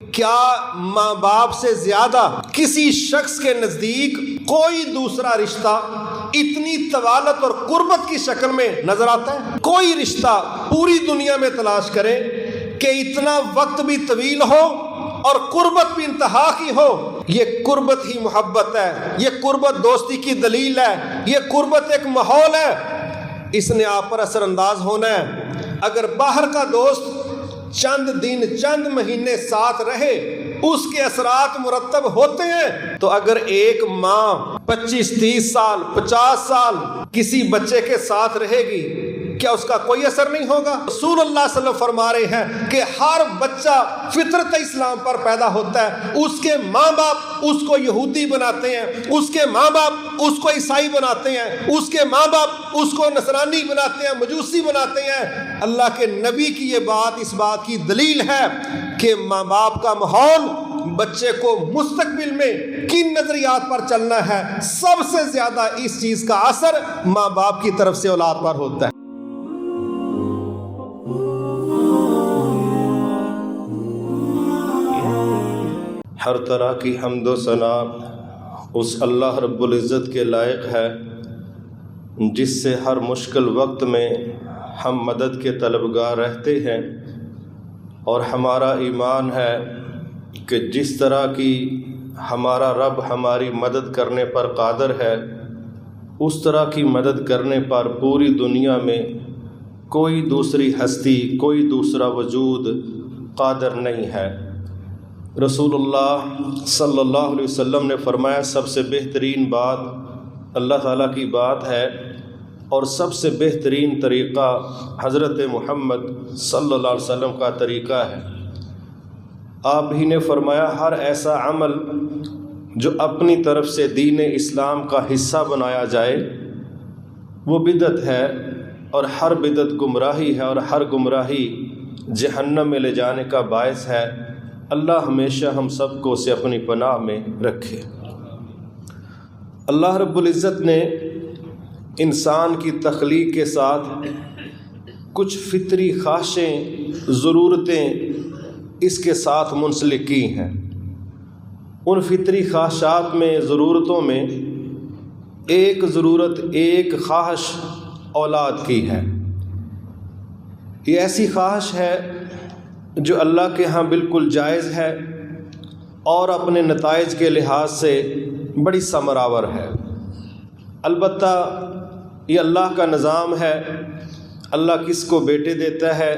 کیا ماں باپ سے زیادہ کسی شخص کے نزدیک کوئی دوسرا رشتہ اتنی طوالت اور قربت کی شکل میں نظر آتا ہے؟ کوئی رشتہ پوری دنیا میں تلاش کریں کہ اتنا وقت بھی طویل ہو اور قربت بھی انتہا کی ہو۔ یہ قربت ہی محبت ہے، یہ قربت دوستی کی دلیل ہے، یہ قربت ایک ماحول ہے، اس نے آپ پر اثر انداز ہونا ہے۔ اگر باہر کا دوست چند دن چند مہینے ساتھ رہے اس کے اثرات مرتب ہوتے ہیں، تو اگر ایک ماں 25-30 سال 50 سال کسی بچے کے ساتھ رہے گی، کیا اس کا کوئی اثر نہیں ہوگا؟ رسول اللہ صلی اللہ علیہ وسلم فرما رہے ہیں کہ ہر بچہ فطرت اسلام پر پیدا ہوتا ہے، اس کے ماں باپ اس کو یہودی بناتے ہیں، اس کے ماں باپ اس کو عیسائی بناتے ہیں، اس کے ماں باپ اس کو نصرانی بناتے ہیں، مجوسی بناتے ہیں۔ اللہ کے نبی کی یہ بات اس بات کی دلیل ہے کہ ماں باپ کا ماحول بچے کو مستقبل میں کن نظریات پر چلنا ہے، سب سے زیادہ اس چیز کا اثر ماں باپ کی طرف سے اولاد پر ہوتا ہے۔ ہر طرح کی حمد و ثنا اس اللہ رب العزت کے لائق ہے جس سے ہر مشکل وقت میں ہم مدد کے طلبگار رہتے ہیں، اور ہمارا ایمان ہے کہ جس طرح کی ہمارا رب ہماری مدد کرنے پر قادر ہے، اس طرح کی مدد کرنے پر پوری دنیا میں کوئی دوسری ہستی، کوئی دوسرا وجود قادر نہیں ہے۔ رسول اللہ صلی اللہ علیہ وسلم نے فرمایا سب سے بہترین بات اللہ تعالیٰ کی بات ہے، اور سب سے بہترین طریقہ حضرت محمد صلی اللہ علیہ وسلم کا طریقہ ہے۔ آپ ہی نے فرمایا ہر ایسا عمل جو اپنی طرف سے دین اسلام کا حصہ بنایا جائے وہ بدعت ہے، اور ہر بدعت گمراہی ہے، اور ہر گمراہی جہنم میں لے جانے کا باعث ہے۔ اللہ ہمیشہ ہم سب کو اسے اپنی پناہ میں رکھے۔ اللہ رب العزت نے انسان کی تخلیق کے ساتھ کچھ فطری خواہشیں، ضرورتیں اس کے ساتھ منسلک کی ہیں۔ ان فطری خواہشات میں، ضرورتوں میں ایک ضرورت، ایک خواہش اولاد کی ہے۔ یہ ایسی خواہش ہے جو اللہ کے ہاں بالکل جائز ہے اور اپنے نتائج کے لحاظ سے بڑی ثمرآور ہے۔ البتہ یہ اللہ کا نظام ہے، اللہ کس کو بیٹے دیتا ہے،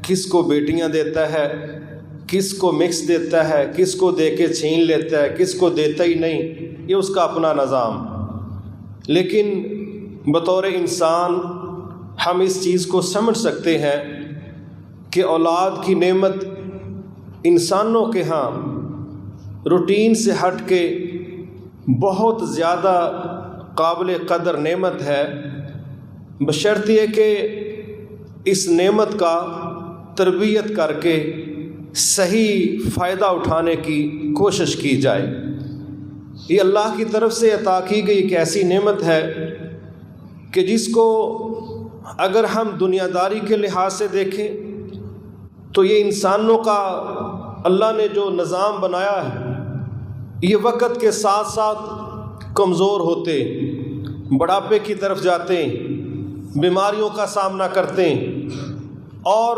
کس کو بیٹیاں دیتا ہے، کس کو مکس دیتا ہے، کس کو دے کے چھین لیتا ہے، کس کو دیتا ہی نہیں، یہ اس کا اپنا نظام۔ لیکن بطور انسان ہم اس چیز کو سمجھ سکتے ہیں کہ اولاد کی نعمت انسانوں کے ہاں روٹین سے ہٹ کے بہت زیادہ قابل قدر نعمت ہے، بشرط یہ کہ اس نعمت کا تربیت کر کے صحیح فائدہ اٹھانے کی کوشش کی جائے۔ یہ اللہ کی طرف سے عطا کی گئی ایک ایسی نعمت ہے کہ جس کو اگر ہم دنیا داری کے لحاظ سے دیکھیں تو یہ انسانوں کا اللہ نے جو نظام بنایا ہے، یہ وقت کے ساتھ ساتھ کمزور ہوتے، بڑھاپے کی طرف جاتے ہیں، بیماریوں کا سامنا کرتے ہیں اور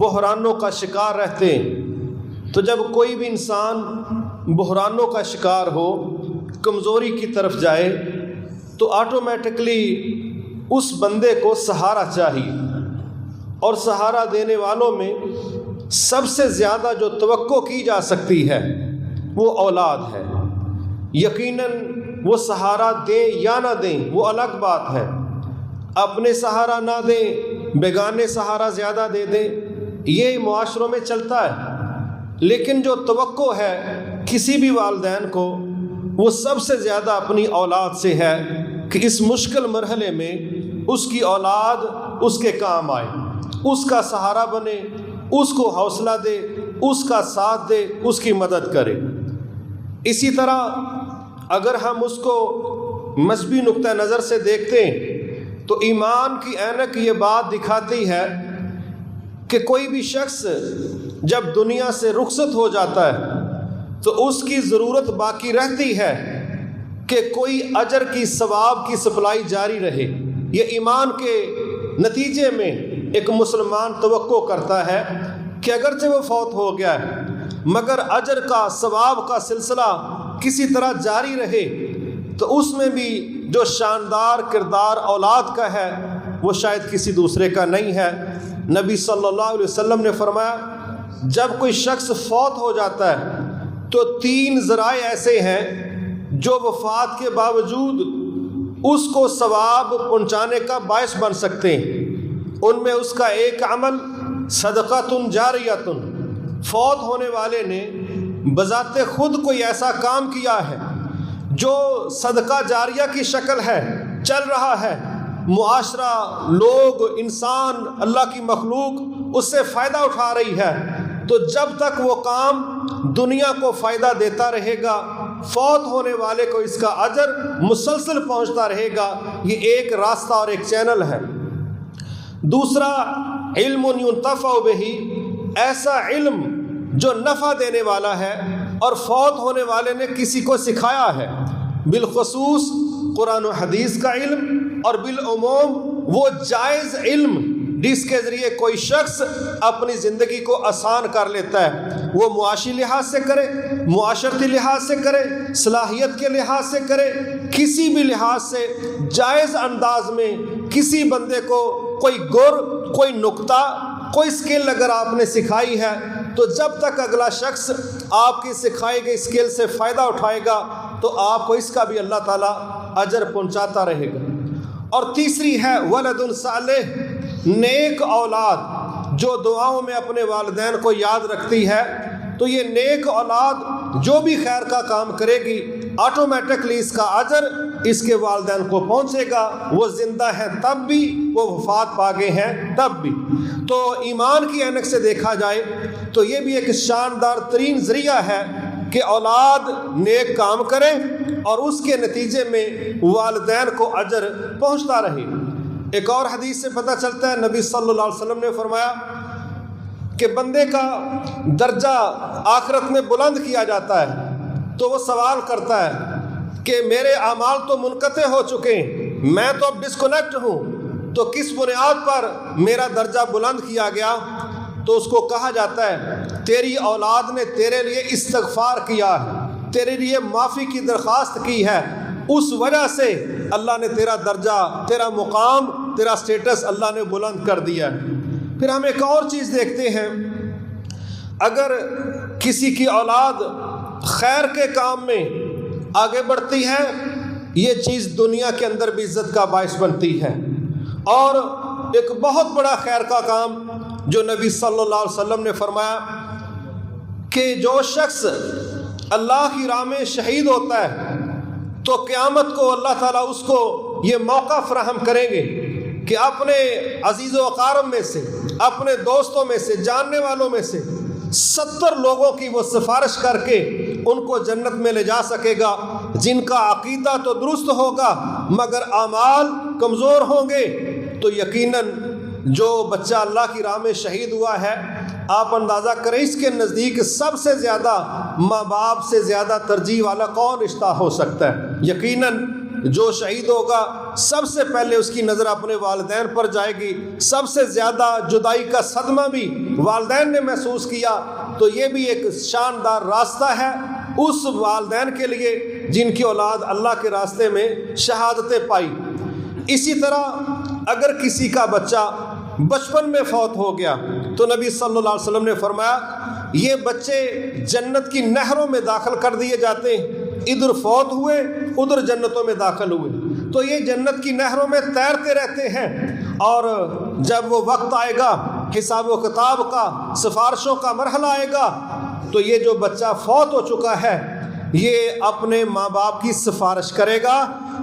بحرانوں کا شکار رہتے ہیں۔ تو جب کوئی بھی انسان بحرانوں کا شکار ہو، کمزوری کی طرف جائے، تو آٹومیٹکلی اس بندے کو سہارا چاہیے، اور سہارا دینے والوں میں سب سے زیادہ جو توقع کی جا سکتی ہے وہ اولاد ہے۔ یقیناً وہ سہارا دیں یا نہ دیں وہ الگ بات ہے، اپنے سہارا نہ دیں، بیگانے سہارا زیادہ دے دیں، یہ معاشروں میں چلتا ہے۔ لیکن جو توقع ہے کسی بھی والدین کو، وہ سب سے زیادہ اپنی اولاد سے ہے کہ اس مشکل مرحلے میں اس کی اولاد اس کے کام آئے، اس کا سہارا بنے، اس کو حوصلہ دے، اس کا ساتھ دے، اس کی مدد کرے۔ اسی طرح اگر ہم اس کو مذہبی نقطہ نظر سے دیکھتے ہیں تو ایمان کی عینک یہ بات دکھاتی ہے کہ کوئی بھی شخص جب دنیا سے رخصت ہو جاتا ہے تو اس کی ضرورت باقی رہتی ہے کہ کوئی اجر کی ثواب کی سپلائی جاری رہے۔ یہ ایمان کے نتیجے میں ایک مسلمان توقع کرتا ہے کہ اگرچہ وہ فوت ہو گیا ہے مگر اجر کا ثواب کا سلسلہ کسی طرح جاری رہے، تو اس میں بھی جو شاندار کردار اولاد کا ہے وہ شاید کسی دوسرے کا نہیں ہے۔ نبی صلی اللہ علیہ وسلم نے فرمایا جب کوئی شخص فوت ہو جاتا ہے تو 3 ذرائع ایسے ہیں جو وفات کے باوجود اس کو ثواب پہنچانے کا باعث بن سکتے ہیں۔ ان میں اس کا ایک عمل صدقۃ جاریۃ، فوت ہونے والے نے بذات خود کوئی ایسا کام کیا ہے جو صدقہ جاریہ کی شکل ہے، چل رہا ہے، معاشرہ، لوگ، انسان، اللہ کی مخلوق اس سے فائدہ اٹھا رہی ہے، تو جب تک وہ کام دنیا کو فائدہ دیتا رہے گا فوت ہونے والے کو اس کا اجر مسلسل پہنچتا رہے گا۔ یہ ایک راستہ اور ایک چینل ہے۔ دوسرا علم ينتفع بہ، ایسا علم جو نفع دینے والا ہے اور فوت ہونے والے نے کسی کو سکھایا ہے، بالخصوص قرآن و حدیث کا علم، اور بالعموم وہ جائز علم جس کے ذریعے کوئی شخص اپنی زندگی کو آسان کر لیتا ہے، وہ معاشی لحاظ سے کرے، معاشرتی لحاظ سے کرے، صلاحیت کے لحاظ سے کرے، کسی بھی لحاظ سے جائز انداز میں کسی بندے کو کوئی گر، کوئی نکتہ، کوئی اسکل اگر آپ نے سکھائی ہے تو جب تک اگلا شخص آپ کی سکھائی گئی اسکل سے فائدہ اٹھائے گا تو آپ کو اس کا بھی اللہ تعالیٰ اجر پہنچاتا رہے گا۔ اور تیسری ہے ولد صالح، نیک اولاد جو دعاؤں میں اپنے والدین کو یاد رکھتی ہے، تو یہ نیک اولاد جو بھی خیر کا کام کرے گی آٹومیٹکلی اس کا اجر اس کے والدین کو پہنچے گا، وہ زندہ ہیں تب بھی، وہ وفات پا گئے ہیں تب بھی۔ تو ایمان کی عینک سے دیکھا جائے تو یہ بھی ایک شاندار ترین ذریعہ ہے کہ اولاد نیک کام کرے اور اس کے نتیجے میں والدین کو اجر پہنچتا رہے۔ ایک اور حدیث سے پتہ چلتا ہے، نبی صلی اللہ علیہ وسلم نے فرمایا کہ بندے کا درجہ آخرت میں بلند کیا جاتا ہے تو وہ سوال کرتا ہے کہ میرے اعمال تو منقطع ہو چکے ہیں، میں تو اب ڈسکنیکٹ ہوں، تو کس بنیاد پر میرا درجہ بلند کیا گیا؟ تو اس کو کہا جاتا ہے تیری اولاد نے تیرے لیے استغفار کیا ہے، تیرے لیے معافی کی درخواست کی ہے، اس وجہ سے اللہ نے تیرا درجہ، تیرا مقام، تیرا سٹیٹس اللہ نے بلند کر دیا ہے۔ پھر ہم ایک اور چیز دیکھتے ہیں، اگر کسی کی اولاد خیر کے کام میں آگے بڑھتی ہے یہ چیز دنیا کے اندر بھی عزت کا باعث بنتی ہے۔ اور ایک بہت بڑا خیر کا کام جو نبی صلی اللہ علیہ وسلم نے فرمایا کہ جو شخص اللہ کی راہ میں شہید ہوتا ہے تو قیامت کو اللہ تعالیٰ اس کو یہ موقع فراہم کریں گے کہ اپنے عزیز و اقارب میں سے، اپنے دوستوں میں سے، جاننے والوں میں سے 70 لوگوں کی وہ سفارش کر کے ان کو جنت میں لے جا سکے گا، جن کا عقیدہ تو درست ہوگا مگر اعمال کمزور ہوں گے۔ تو یقیناً جو بچہ اللہ کی راہ میں شہید ہوا ہے، آپ اندازہ کریں اس کے نزدیک سب سے زیادہ ماں باپ سے زیادہ ترجیح والا کون رشتہ ہو سکتا ہے؟ یقیناً جو شہید ہوگا سب سے پہلے اس کی نظر اپنے والدین پر جائے گی، سب سے زیادہ جدائی کا صدمہ بھی والدین نے محسوس کیا۔ تو یہ بھی ایک شاندار راستہ ہے اس والدین کے لیے جن کی اولاد اللہ کے راستے میں شہادتیں پائی۔ اسی طرح اگر کسی کا بچہ بچپن میں فوت ہو گیا تو نبی صلی اللہ علیہ وسلم نے فرمایا یہ بچے جنت کی نہروں میں داخل کر دیے جاتے ہیں، ادھر فوت ہوئے ادھر جنتوں میں داخل ہوئے، تو یہ جنت کی نہروں میں تیرتے رہتے ہیں، اور جب وہ وقت آئے گا حساب و کتاب کا، سفارشوں کا مرحلہ آئے گا، تو یہ جو بچہ فوت ہو چکا ہے یہ اپنے ماں باپ کی سفارش کرے گا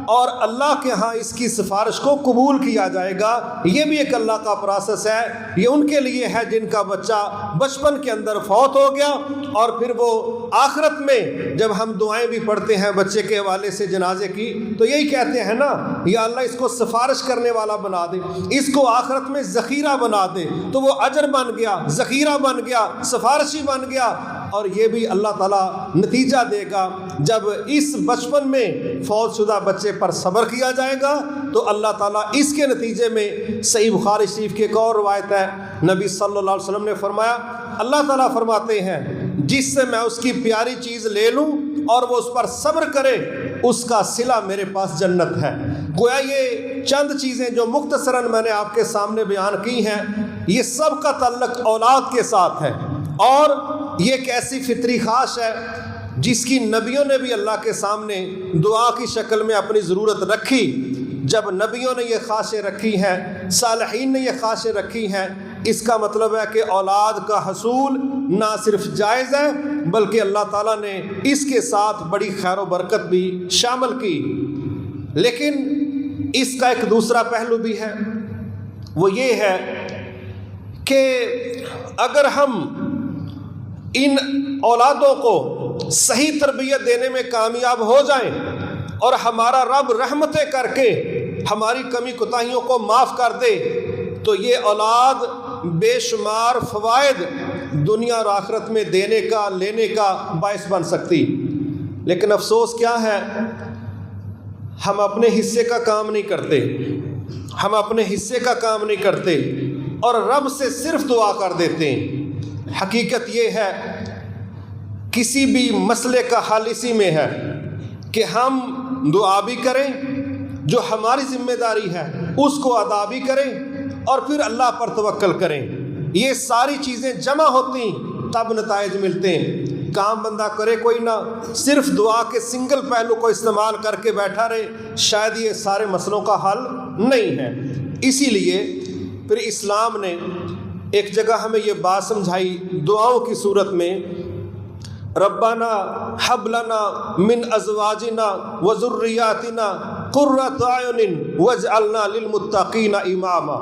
اور اللہ کے ہاں اس کی سفارش کو قبول کیا جائے گا۔ یہ بھی ایک اللہ کا پروسیس ہے، یہ ان کے لیے ہے جن کا بچہ بچپن کے اندر فوت ہو گیا، اور پھر وہ آخرت میں جب ہم دعائیں بھی پڑھتے ہیں بچے کے حوالے سے جنازے کی تو یہی کہتے ہیں نا، یا اللہ اس کو سفارش کرنے والا بنا دے، اس کو آخرت میں ذخیرہ بنا دے، تو وہ اجر بن گیا، ذخیرہ بن گیا، سفارشی بن گیا۔ اور یہ بھی اللہ تعالیٰ نتیجہ دے گا جب اس بچپن میں فوت شدہ بچے پر صبر کیا جائے گا تو اللہ تعالیٰ اس کے نتیجے میں، صحیح بخاری شریف کی ایک اور روایت ہے، نبی صلی اللہ علیہ وسلم نے فرمایا، اللہ تعالیٰ فرماتے ہیں جس سے میں اس کی پیاری چیز لے لوں اور وہ اس پر صبر کرے، اس کا صلہ میرے پاس جنت ہے۔ گویا یہ چند چیزیں جو مختصراً میں نے آپ کے سامنے بیان کی ہیں، یہ سب کا تعلق اولاد کے ساتھ ہے، اور یہ ایک ایسی فطری خواہش ہے جس کی نبیوں نے بھی اللہ کے سامنے دعا کی شکل میں اپنی ضرورت رکھی۔ جب نبیوں نے یہ خواہشیں رکھی ہیں، صالحین نے یہ خواہشیں رکھی ہیں، اس کا مطلب ہے کہ اولاد کا حصول نہ صرف جائز ہے بلکہ اللہ تعالیٰ نے اس کے ساتھ بڑی خیر و برکت بھی شامل کی۔ لیکن اس کا ایک دوسرا پہلو بھی ہے، وہ یہ ہے کہ اگر ہم ان اولادوں کو صحیح تربیت دینے میں کامیاب ہو جائیں اور ہمارا رب رحمتیں کر کے ہماری کمی کوتاہیوں کو معاف کر دے تو یہ اولاد بے شمار فوائد دنیا اور آخرت میں دینے کا، لینے کا باعث بن سکتی۔ لیکن افسوس کیا ہے، ہم اپنے حصے کا کام نہیں کرتے، ہم اپنے حصے کا کام نہیں کرتے اور رب سے صرف دعا کر دیتے ہیں۔ حقیقت یہ ہے کسی بھی مسئلے کا حل اسی میں ہے کہ ہم دعا بھی کریں، جو ہماری ذمہ داری ہے اس کو ادا بھی کریں، اور پھر اللہ پر توکل کریں۔ یہ ساری چیزیں جمع ہوتی تب نتائج ملتے ہیں۔ کام بندہ کرے کوئی نہ، صرف دعا کے سنگل پہلو کو استعمال کر کے بیٹھا رہے، شاید یہ سارے مسئلوں کا حل نہیں ہے۔ اسی لیے پھر اسلام نے ایک جگہ ہمیں یہ بات سمجھائی دعاؤں کی صورت میں، ربنا ہب لنا من ازواجنا وذریاتنا قرۃ اعین واجعلنا للمتقین اماما۔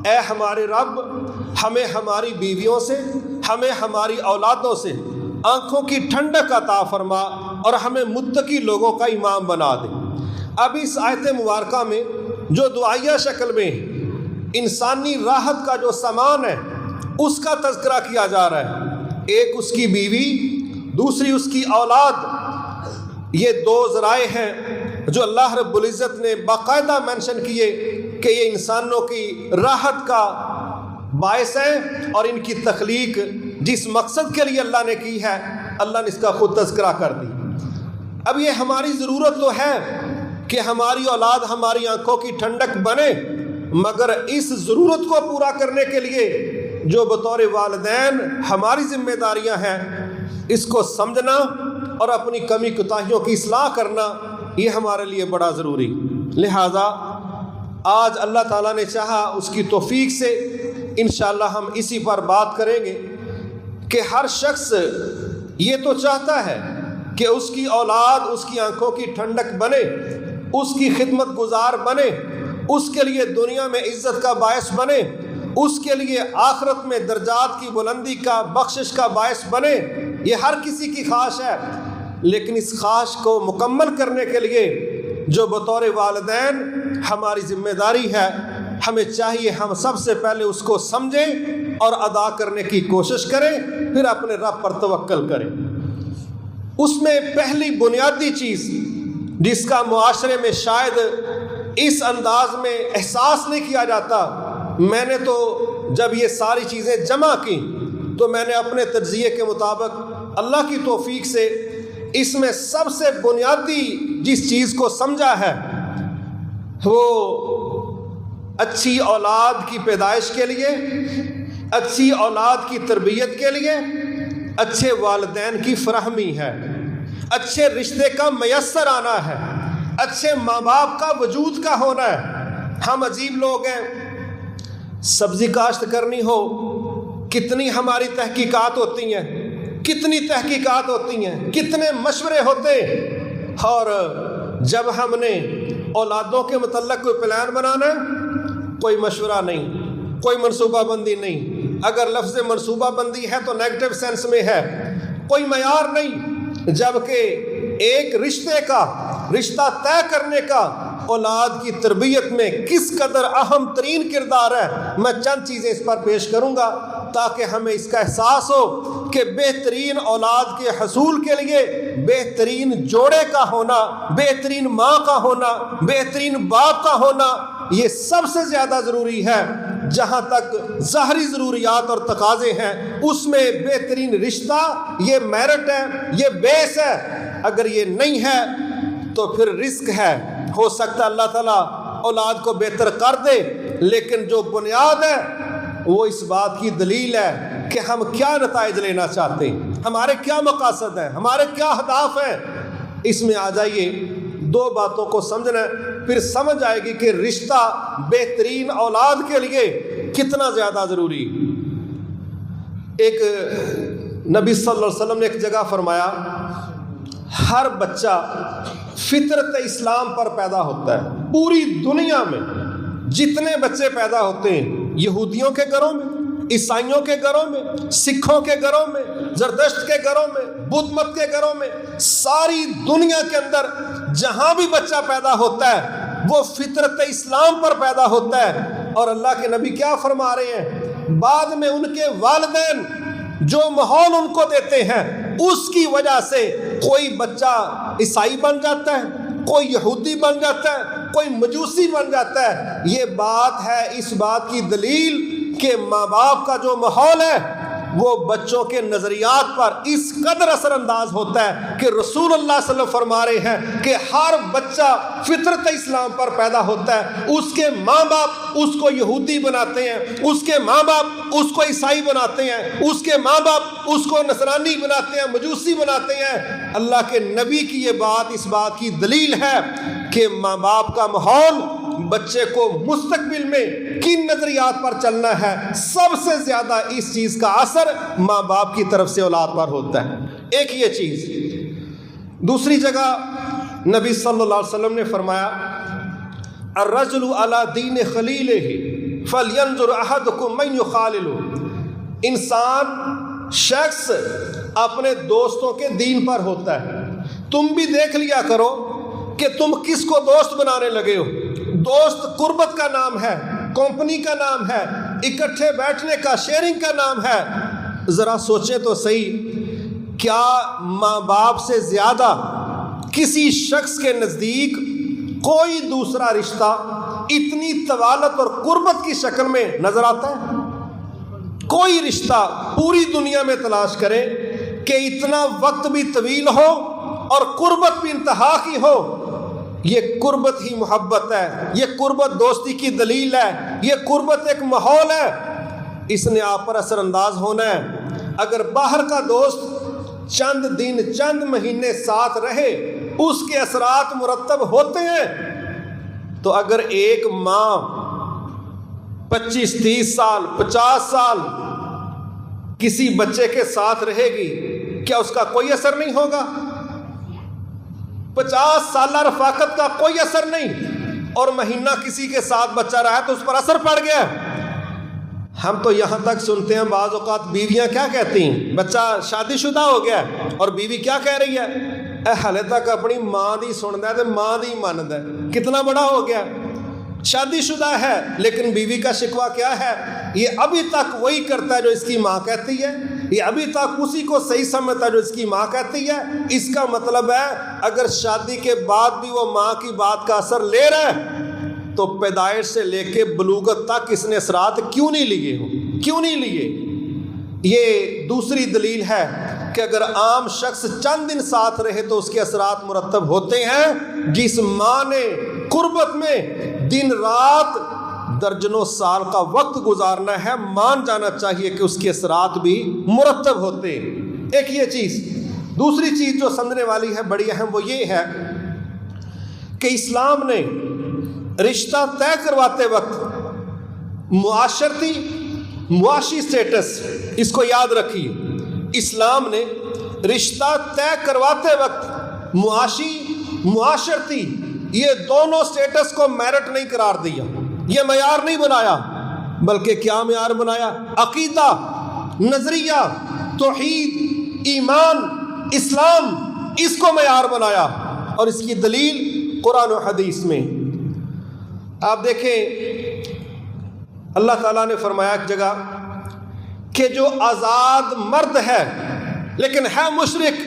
اے ہمارے رب، ہمیں ہماری بیویوں سے، ہمیں ہماری اولادوں سے آنکھوں کی ٹھنڈک عطا فرما اور ہمیں متقی لوگوں کا امام بنا دے۔ اب اس آیت مبارکہ میں جو دعائیہ شکل میں انسانی راحت کا جو سامان ہے اس کا تذکرہ کیا جا رہا ہے، ایک اس کی بیوی، دوسری اس کی اولاد۔ یہ دو ذرائع ہیں جو اللہ رب العزت نے باقاعدہ مینشن کیے کہ یہ انسانوں کی راحت کا باعث ہے، اور ان کی تخلیق جس مقصد کے لیے اللہ نے کی ہے اللہ نے اس کا خود تذکرہ کر دی۔ اب یہ ہماری ضرورت تو ہے کہ ہماری اولاد ہماری آنکھوں کی ٹھنڈک بنے، مگر اس ضرورت کو پورا کرنے کے لیے جو بطور والدین ہماری ذمہ داریاں ہیں، اس کو سمجھنا اور اپنی کمی کوتاہیوں کی اصلاح کرنا، یہ ہمارے لیے بڑا ضروری۔ لہٰذا آج اللہ تعالیٰ نے چاہا اس کی توفیق سے انشاءاللہ ہم اسی پر بات کریں گے کہ ہر شخص یہ تو چاہتا ہے کہ اس کی اولاد اس کی آنکھوں کی ٹھنڈک بنے، اس کی خدمت گزار بنے، اس کے لیے دنیا میں عزت کا باعث بنے، اس کے لیے آخرت میں درجات کی بلندی کا، بخشش کا باعث بنے۔ یہ ہر کسی کی خواہش ہے، لیکن اس خواہش کو مکمل کرنے کے لیے جو بطور والدین ہماری ذمہ داری ہے، ہمیں چاہیے ہم سب سے پہلے اس کو سمجھیں اور ادا کرنے کی کوشش کریں، پھر اپنے رب پر توکل کریں۔ اس میں پہلی بنیادی چیز جس کا معاشرے میں شاید اس انداز میں احساس نہیں کیا جاتا، میں نے تو جب یہ ساری چیزیں جمع کی تو میں نے اپنے تجزیے کے مطابق اللہ کی توفیق سے اس میں سب سے بنیادی جس چیز کو سمجھا ہے وہ اچھی اولاد کی پیدائش کے لیے، اچھی اولاد کی تربیت کے لیے اچھے والدین کی فراہمی ہے، اچھے رشتے کا میسر آنا ہے، اچھے ماں باپ کا وجود کا ہونا ہے۔ ہم عجیب لوگ ہیں، سبزی کاشت کرنی ہو کتنی ہماری تحقیقات ہوتی ہیں، کتنی تحقیقات ہوتی ہیں، کتنے مشورے ہوتے ہیں، اور جب ہم نے اولادوں کے متعلق کوئی پلان بنانا ہے، کوئی مشورہ نہیں، کوئی منصوبہ بندی نہیں۔ اگر لفظ منصوبہ بندی ہے تو نیگیٹو سینس میں ہے، کوئی معیار نہیں، جبکہ ایک رشتہ طے کرنے کا اولاد کی تربیت میں کس قدر اہم ترین کردار ہے، میں چند چیزیں اس پر پیش کروں گا تاکہ ہمیں اس کا احساس ہو کہ بہترین اولاد کے حصول کے لیے بہترین جوڑے کا ہونا، بہترین ماں کا ہونا، بہترین باپ کا ہونا یہ سب سے زیادہ ضروری ہے۔ جہاں تک ظاہری ضروریات اور تقاضے ہیں اس میں بہترین رشتہ یہ میرٹ ہے، یہ بیس ہے۔ اگر یہ نہیں ہے تو پھر رزق ہے، ہو سکتا ہے اللہ تعالیٰ اولاد کو بہتر کر دے، لیکن جو بنیاد ہے وہ اس بات کی دلیل ہے کہ ہم کیا نتائج لینا چاہتے ہیں، ہمارے کیا مقاصد ہیں، ہمارے کیا اہداف ہیں۔ اس میں آ جائیے، دو باتوں کو سمجھنا ہے، پھر سمجھ آئے گی کہ رشتہ بہترین اولاد کے لیے کتنا زیادہ ضروری۔ ایک نبی صلی اللہ علیہ وسلم نے ایک جگہ فرمایا، ہر بچہ فطرت اسلام پر پیدا ہوتا ہے۔ پوری دنیا میں جتنے بچے پیدا ہوتے ہیں، یہودیوں کے گھروں میں، عیسائیوں کے گھروں میں، سکھوں کے گھروں میں، زردشت کے گھروں میں، بدھ مت کے گھروں میں، ساری دنیا کے اندر جہاں بھی بچہ پیدا ہوتا ہے وہ فطرت اسلام پر پیدا ہوتا ہے۔ اور اللہ کے نبی کیا فرما رہے ہیں، بعد میں ان کے والدین جو ماحول ان کو دیتے ہیں اس کی وجہ سے کوئی بچہ عیسائی بن جاتا ہے، کوئی یہودی بن جاتا ہے، کوئی مجوسی بن جاتا ہے۔ یہ بات ہے اس بات کی دلیل کہ ماں باپ کا جو ماحول ہے وہ بچوں کے نظریات پر اس قدر اثر انداز ہوتا ہے کہ رسول اللہ صلی اللہ علیہ وسلم فرما رہے ہیں کہ ہر بچہ فطرت اسلام پر پیدا ہوتا ہے۔ اس کے ماں باپ اس کو یہودی بناتے ہیں، اس کے ماں باپ اس کو عیسائی بناتے ہیں، اس کے ماں باپ اس کو نصرانی بناتے ہیں، مجوسی بناتے ہیں۔ اللہ کے نبی کی یہ بات اس بات کی دلیل ہے کہ ماں باپ کا ماحول بچے کو مستقبل میں کن نظریات پر چلنا ہے، سب سے زیادہ اس چیز کا اثر ماں باپ کی طرف سے اولاد پر ہوتا ہے۔ ایک یہ چیز۔ دوسری جگہ نبی صلی اللہ علیہ وسلم نے فرمایا، الرجل علی دین خلیلہ فلینظر احدکم من یخالل۔ انسان شخص اپنے دوستوں کے دین پر ہوتا ہے۔ تم بھی دیکھ لیا کرو کہ تم کس کو دوست بنانے لگے ہو۔ دوست قربت کا نام ہے، کمپنی کا نام ہے، اکٹھے بیٹھنے کا، شیئرنگ کا نام ہے۔ ذرا سوچیں تو صحیح، کیا ماں باپ سے زیادہ کسی شخص کے نزدیک کوئی دوسرا رشتہ اتنی طوالت اور قربت کی شکل میں نظر آتا ہے؟ کوئی رشتہ پوری دنیا میں تلاش کریں کہ اتنا وقت بھی طویل ہو اور قربت بھی انتہا کی ہو۔ یہ قربت ہی محبت ہے، یہ قربت دوستی کی دلیل ہے، یہ قربت ایک ماحول ہے، اس نے آپ پر اثر انداز ہونا ہے۔ اگر باہر کا دوست چند دن چند مہینے ساتھ رہے اس کے اثرات مرتب ہوتے ہیں، تو اگر ایک ماں 25-30 سال 50 سال کسی بچے کے ساتھ رہے گی، کیا اس کا کوئی اثر نہیں ہوگا؟ 50 سالہ رفاقت کا کوئی اثر نہیں، اور مہینہ کسی کے ساتھ بچہ رہا تو اس پر اثر پڑ گیا۔ ہم تو یہاں تک سنتے ہیں بعض اوقات بیویاں کیا کہتی ہیں، بچہ شادی شدہ ہو گیا اور بیوی کیا کہہ رہی ہے، اے ہلے تک اپنی ماں دی سندا ہے تے ماں دی ماندا ہے۔ کتنا بڑا ہو گیا، شادی شدہ ہے لیکن بیوی کا شکوہ کیا ہے، یہ ابھی تک وہی کرتا ہے جو اس کی ماں کہتی ہے، یہ ابھی تک اسی کو صحیح سمجھتا ہے جو اس کی ماں کہتی ہے۔ اس کا مطلب ہے اگر شادی کے بعد بھی وہ ماں کی بات کا اثر لے رہا ہے تو پیدائش سے لے کے بلوغت تک اس نے اثرات کیوں نہیں لیے ہوں، کیوں نہیں لیے؟ یہ دوسری دلیل ہے کہ اگر عام شخص چند دن ساتھ رہے تو اس کے اثرات مرتب ہوتے ہیں۔ جس ماں نے قربت میں دن رات درجنوں سال کا وقت گزارنا ہے، مان جانا چاہیے کہ اس کے اثرات بھی مرتب ہوتے ہیں۔ ایک یہ چیز۔ دوسری چیز جو سمجھنے والی ہے بڑی اہم، وہ یہ ہے کہ اسلام نے رشتہ طے کرواتے وقت معاشی سٹیٹس، اس کو یاد رکھیے، اسلام نے رشتہ طے کرواتے وقت معاشرتی یہ دونوں سٹیٹس کو میرٹ نہیں قرار دیا، یہ معیار نہیں بنایا، بلکہ کیا معیار بنایا؟ عقیدہ، نظریہ، توحید، ایمان، اسلام، اس کو معیار بنایا، اور اس کی دلیل قرآن و حدیث میں۔ آپ دیکھیں اللہ تعالیٰ نے فرمایا ایک جگہ کہ جو آزاد مرد ہے لیکن ہے مشرک،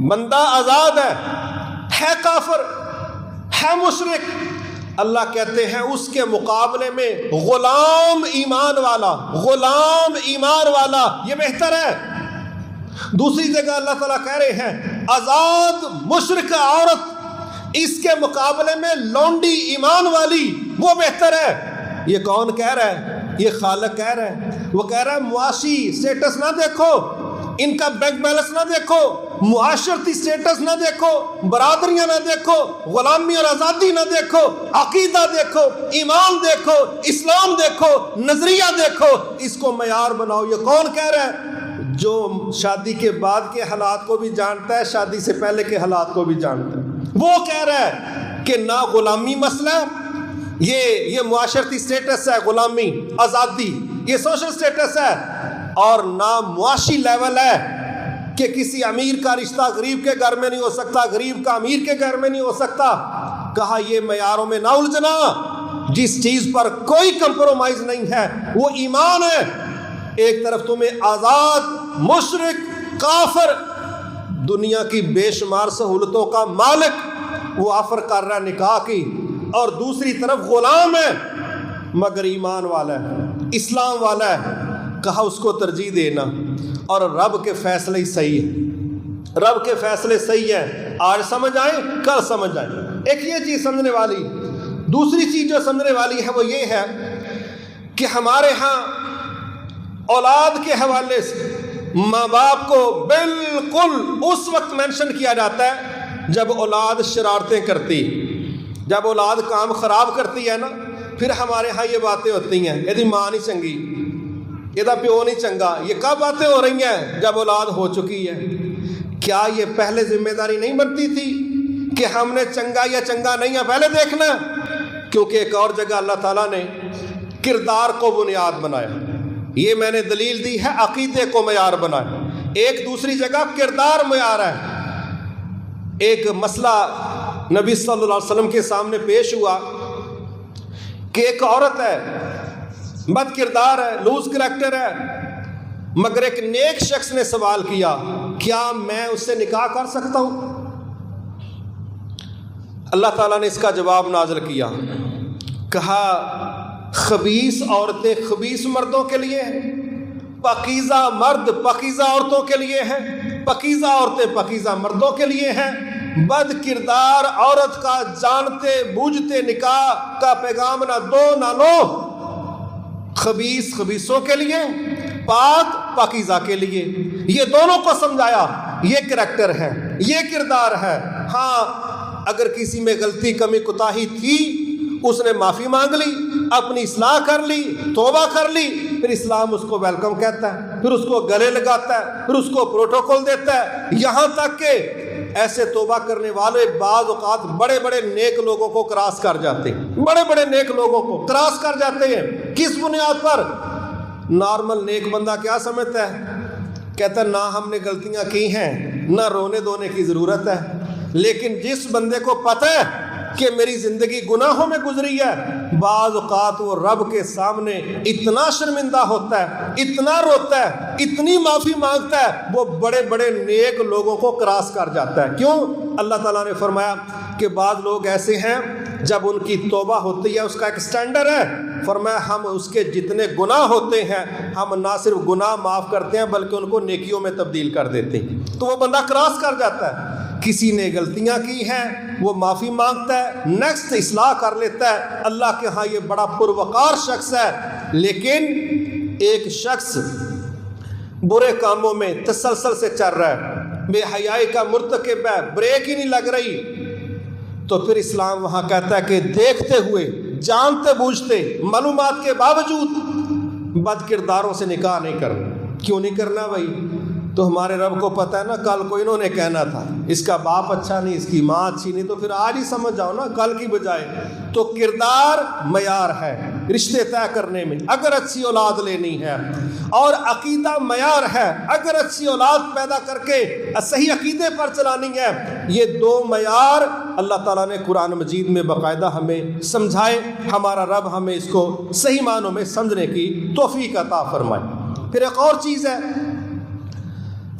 بندہ آزاد ہے کافر، ہے مشرک، اللہ کہتے ہیں اس کے مقابلے میں غلام ایمان والا یہ بہتر ہے۔ دوسری جگہ اللہ تعالیٰ کہہ رہے ہیں آزاد مشرک عورت اس کے مقابلے میں لونڈی ایمان والی وہ بہتر ہے۔ یہ کون کہہ رہا ہے؟ یہ خالق کہہ رہا ہے۔ وہ کہہ رہا ہے معاشی سٹیٹس نہ دیکھو، ان کا بینک بیلنس نہ دیکھو، معاشرتی سٹیٹس نہ دیکھو، برادریاں نہ دیکھو، غلامی اور آزادی نہ دیکھو، عقیدہ دیکھو، ایمان دیکھو، اسلام دیکھو، نظریہ دیکھو، اس کو معیار بناؤ۔ یہ کون کہہ رہا ہے؟ جو شادی کے بعد کے حالات کو بھی جانتا ہے، شادی سے پہلے کے حالات کو بھی جانتا ہے، وہ کہہ رہا ہے کہ نہ غلامی مسئلہ ہے، یہ معاشرتی سٹیٹس ہے، غلامی، آزادی، یہ سوشل سٹیٹس ہے، اور نہ معاشی لیول ہے کہ کسی امیر کا رشتہ غریب کے گھر میں نہیں ہو سکتا، غریب کا امیر کے گھر میں نہیں ہو سکتا۔ کہا یہ معیاروں میں نہ الجھنا، جس چیز پر کوئی کمپرومائز نہیں ہے وہ ایمان ہے۔ ایک طرف تمہیں آزاد مشرک کافر دنیا کی بے شمار سہولتوں کا مالک وہ آفر کر رہا ہے نکاح کی، اور دوسری طرف غلام ہے مگر ایمان والا ہے، اسلام والا ہے۔ کہا اس کو ترجیح دینا، اور رب کے فیصلے صحیح ہیں، رب کے فیصلے صحیح ہیں، آج سمجھ آئیں کل سمجھ آئیں۔ ایک یہ چیز سمجھنے والی، دوسری چیز جو سمجھنے والی ہے وہ یہ ہے کہ ہمارے ہاں اولاد کے حوالے سے ماں باپ کو بالکل اس وقت مینشن کیا جاتا ہے جب اولاد شرارتیں کرتی، جب اولاد کام خراب کرتی ہے نا، پھر ہمارے ہاں یہ باتیں ہوتی ہیں یہ ماں نہیں چنگی، یہ پیو نہیں چنگا۔ یہ کب باتیں ہو رہی ہیں؟ جب اولاد ہو چکی ہے۔ کیا یہ پہلے ذمہ داری نہیں بنتی تھی کہ ہم نے چنگا یا چنگا نہیں ہے پہلے دیکھنا؟ کیونکہ ایک اور جگہ اللہ تعالیٰ نے کردار کو بنیاد بنایا، یہ میں نے دلیل دی ہے، عقیدے کو معیار بنایا۔ ایک دوسری جگہ کردار معیار ہے۔ ایک مسئلہ نبی صلی اللہ علیہ وسلم کے سامنے پیش ہوا کہ ایک عورت ہے، بد کردار ہے، لوز کریکٹر ہے، مگر ایک نیک شخص نے سوال کیا کیا میں اس سے نکاح کر سکتا ہوں؟ اللہ تعالیٰ نے اس کا جواب نازل کیا، کہا خبیث عورتیں خبیث مردوں کے لیے ہیں، پاکیزہ مرد پاکیزہ عورتوں کے لیے ہیں، پاکیزہ عورتیں پاکیزہ مردوں کے لیے ہیں۔ بد کردار عورت کا جانتے بوجھتے نکاح کا پیغام نہ دو نہ لو، خبیث خبیثوں کے لیے، پاک پاکیزہ کے لیے۔ یہ دونوں کو سمجھایا، یہ کریکٹر ہے، یہ کردار ہے۔ ہاں اگر کسی میں غلطی کمی کوتاہی تھی اس نے معافی مانگ لی، اپنی اصلاح کر لی، توبہ کر لی، پھر اسلام اس کو ویلکم کہتا ہے، پھر اس کو گلے لگاتا ہے، پھر اس کو پروٹوکول دیتا ہے، یہاں تک کہ ایسے توبہ کرنے والے بعض اوقات بڑے بڑے نیک لوگوں کو کراس کر جاتے ہیں، بڑے بڑے نیک لوگوں کو کراس کر جاتے ہیں۔ کس بنیاد پر؟ نارمل نیک بندہ کیا سمجھتا ہے؟ کہتا ہے نہ ہم نے غلطیاں کی ہیں، نہ رونے دھونے کی ضرورت ہے۔ لیکن جس بندے کو پتہ ہے کہ میری زندگی گناہوں میں گزری ہے، بعض اوقات وہ رب کے سامنے اتنا شرمندہ ہوتا ہے، اتنا روتا ہے، اتنی معافی مانگتا ہے، وہ بڑے بڑے نیک لوگوں کو کراس کر جاتا ہے۔ کیوں؟ اللہ تعالیٰ نے فرمایا کہ بعض لوگ ایسے ہیں جب ان کی توبہ ہوتی ہے اس کا ایک سٹینڈرڈ ہے، فرمایا ہم اس کے جتنے گناہ ہوتے ہیں ہم نہ صرف گناہ معاف کرتے ہیں بلکہ ان کو نیکیوں میں تبدیل کر دیتے ہیں۔ تو وہ بندہ کراس کر جاتا ہے۔ کسی نے غلطیاں کی ہیں وہ معافی مانگتا ہے، نیکسٹ اصلاح کر لیتا ہے، اللہ کے ہاں یہ بڑا پروقار شخص ہے۔ لیکن ایک شخص برے کاموں میں تسلسل سے چل رہا ہے، بے حیائی کا مرتکب ہے، بریک ہی نہیں لگ رہی، تو پھر اسلام وہاں کہتا ہے کہ دیکھتے ہوئے جانتے بوجھتے معلومات کے باوجود بد کرداروں سے نکاح نہیں کرنا۔ کیوں نہیں کرنا بھائی؟ تو ہمارے رب کو پتہ ہے نا کل کو انہوں نے کہنا تھا اس کا باپ اچھا نہیں، اس کی ماں اچھی نہیں، تو پھر آج ہی سمجھ جاؤ نا کل کی بجائے۔ تو کردار معیار ہے رشتے طے کرنے میں اگر اچھی اولاد لینی ہے، اور عقیدہ معیار ہے اگر اچھی اولاد پیدا کر کے صحیح عقیدے پر چلانی ہے۔ یہ دو معیار اللہ تعالیٰ نے قرآن مجید میں باقاعدہ ہمیں سمجھائے۔ ہمارا رب ہمیں اس کو صحیح معنوں میں سمجھنے کی توفیق عطا فرمائے۔ پھر ایک اور چیز ہے،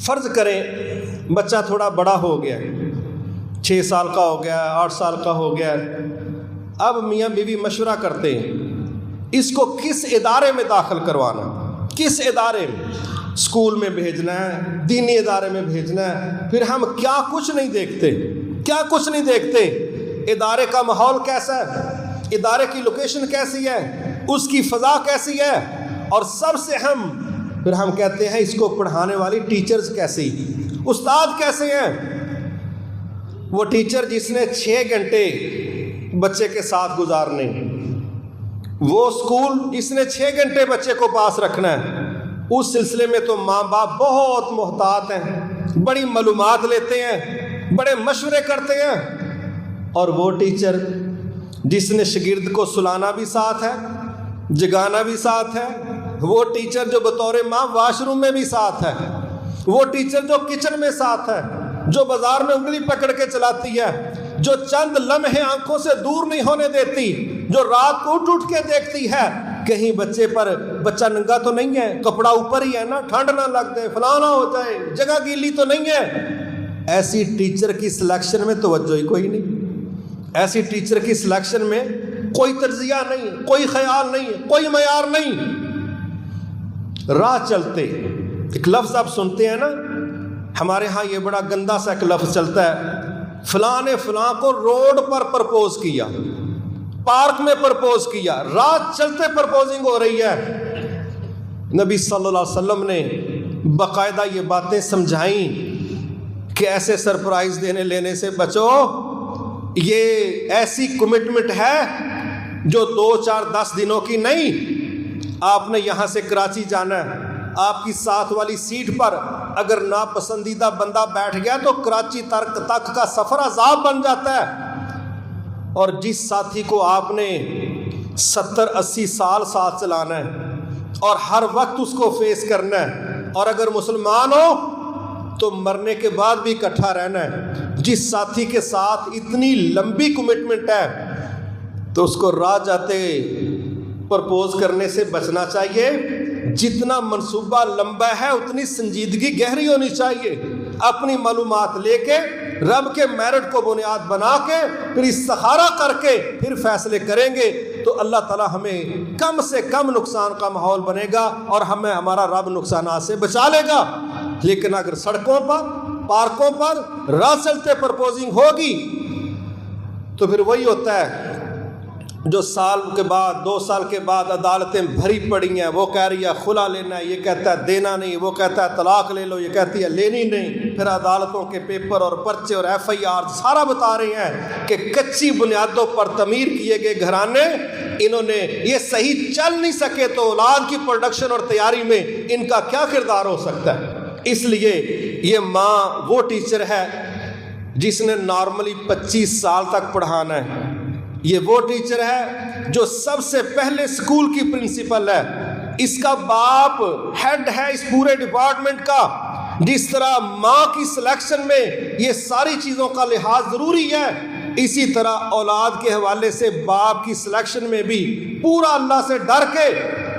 فرض کریں بچہ تھوڑا بڑا ہو گیا، 6 سال کا ہو گیا، 8 سال کا ہو گیا، اب میاں بیوی مشورہ کرتے ہیں اس کو کس ادارے میں داخل کروانا، کس ادارے میں، اسکول میں بھیجنا ہے، دینی ادارے میں بھیجنا ہے۔ پھر ہم کیا کچھ نہیں دیکھتے، کیا کچھ نہیں دیکھتے، ادارے کا ماحول کیسا ہے، ادارے کی لوکیشن کیسی ہے، اس کی فضا کیسی ہے، اور سب سے پھر ہم کہتے ہیں اس کو پڑھانے والی ٹیچرز کیسی، استاد کیسے ہیں۔ وہ ٹیچر جس نے 6 گھنٹے بچے کے ساتھ گزارنے، وہ اسکول جس نے 6 گھنٹے بچے کو پاس رکھنا ہے، اس سلسلے میں تو ماں باپ بہت محتاط ہیں، بڑی معلومات لیتے ہیں، بڑے مشورے کرتے ہیں۔ اور وہ ٹیچر جس نے شاگرد کو سلانا بھی ساتھ ہے، جگانا بھی ساتھ ہے، وہ ٹیچر جو بطور ماں واش روم میں بھی ساتھ ہے، وہ ٹیچر جو کچن میں ساتھ ہے، جو بازار میں انگلی پکڑ کے چلاتی ہے، جو چند لمحے آنکھوں سے دور نہیں ہونے دیتی، جو رات کو اٹھ کے دیکھتی ہے کہیں بچے پر، بچہ ننگا تو نہیں ہے، کپڑا اوپر ہی ہے نا، ٹھنڈ نہ لگ جائے، فلاں نہ ہو جائے، جگہ گیلی تو نہیں ہے۔ ایسی ٹیچر کی سلیکشن میں توجہ ہی کوئی نہیں، ایسی ٹیچر کی سلیکشن میں کوئی تجزیہ نہیں، کوئی خیال نہیں، کوئی معیار نہیں۔ راہ چلتے ایک لفظ آپ سنتے ہیں نا، ہمارے ہاں یہ بڑا گندا سا ایک لفظ چلتا ہے، فلاں نے فلاں کو روڈ پر پرپوز کیا، پارک میں پرپوز کیا، راہ چلتے پرپوزنگ ہو رہی ہے۔ نبی صلی اللہ علیہ وسلم نے باقاعدہ یہ باتیں سمجھائیں کہ ایسے سرپرائز دینے لینے سے بچو، یہ ایسی کمٹمنٹ ہے جو 2 4 10 دنوں کی نہیں۔ آپ نے یہاں سے کراچی جانا ہے، آپ کی ساتھ والی سیٹ پر اگر ناپسندیدہ بندہ بیٹھ گیا تو کراچی تک کا سفر عذاب بن جاتا ہے۔ اور جس ساتھی کو آپ نے 70 80 سال ساتھ چلانا ہے اور ہر وقت اس کو فیس کرنا ہے، اور اگر مسلمان ہو تو مرنے کے بعد بھی اکٹھا رہنا ہے، جس ساتھی کے ساتھ اتنی لمبی کمٹمنٹ ہے تو اس کو راہ جاتے پرپوز کرنے سے بچنا چاہیے۔ جتنا منصوبہ لمبا ہے اتنی سنجیدگی گہری ہونی چاہیے۔ اپنی معلومات لے کے رب کے میرٹ کو بنیاد بنا کے پھر استخارہ کر کے پھر فیصلے کریں گے تو اللہ تعالی ہمیں کم سے کم نقصان کا ماحول بنے گا اور ہمیں ہمارا رب نقصانات سے بچا لے گا۔ لیکن اگر سڑکوں پر، پارکوں پر راہ چلتے پرپوزنگ ہوگی تو پھر وہی ہوتا ہے جو سال کے بعد 2 سال کے بعد عدالتیں بھری پڑی ہیں، وہ کہہ رہی ہے خلا لینا ہے، یہ کہتا ہے دینا نہیں، وہ کہتا ہے طلاق لے لو، یہ کہتی ہے لینی نہیں۔ پھر عدالتوں کے پیپر اور پرچے اور FIR سارا بتا رہے ہیں کہ کچی بنیادوں پر تعمیر کیے گئے گھرانے، انہوں نے یہ صحیح چل نہیں سکے تو اولاد کی پروڈکشن اور تیاری میں ان کا کیا کردار ہو سکتا ہے۔ اس لیے یہ ماں وہ ٹیچر ہے جس نے نارملی 25 سال تک پڑھانا ہے، یہ وہ ٹیچر ہے جو سب سے پہلے اسکول کی پرنسپل ہے، اس کا باپ ہیڈ ہے اس پورے ڈپارٹمنٹ کا۔ جس طرح ماں کی سلیکشن میں یہ ساری چیزوں کا لحاظ ضروری ہے، اسی طرح اولاد کے حوالے سے باپ کی سلیکشن میں بھی پورا اللہ سے ڈر کے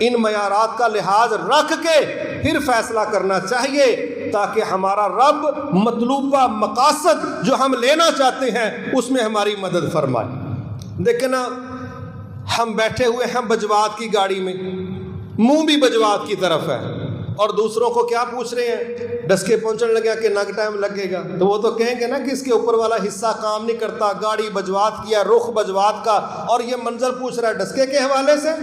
ان معیارات کا لحاظ رکھ کے پھر فیصلہ کرنا چاہیے تاکہ ہمارا رب مطلوبہ مقاصد جو ہم لینا چاہتے ہیں اس میں ہماری مدد فرمائے۔ دیکھیں نا، ہم بیٹھے ہوئے ہیں بجوات کی گاڑی میں، منہ بھی بجوات کی طرف ہے، اور دوسروں کو کیا پوچھ رہے ہیں، ڈسکے پہنچنے لگے کہ نگ ٹائم لگے گا، تو وہ تو کہیں گے نا کہ اس کے اوپر والا حصہ کام نہیں کرتا، گاڑی بجوات کی ہے، رخ بجوات کا، اور یہ منظر پوچھ رہا ہے ڈسکے کے حوالے سے۔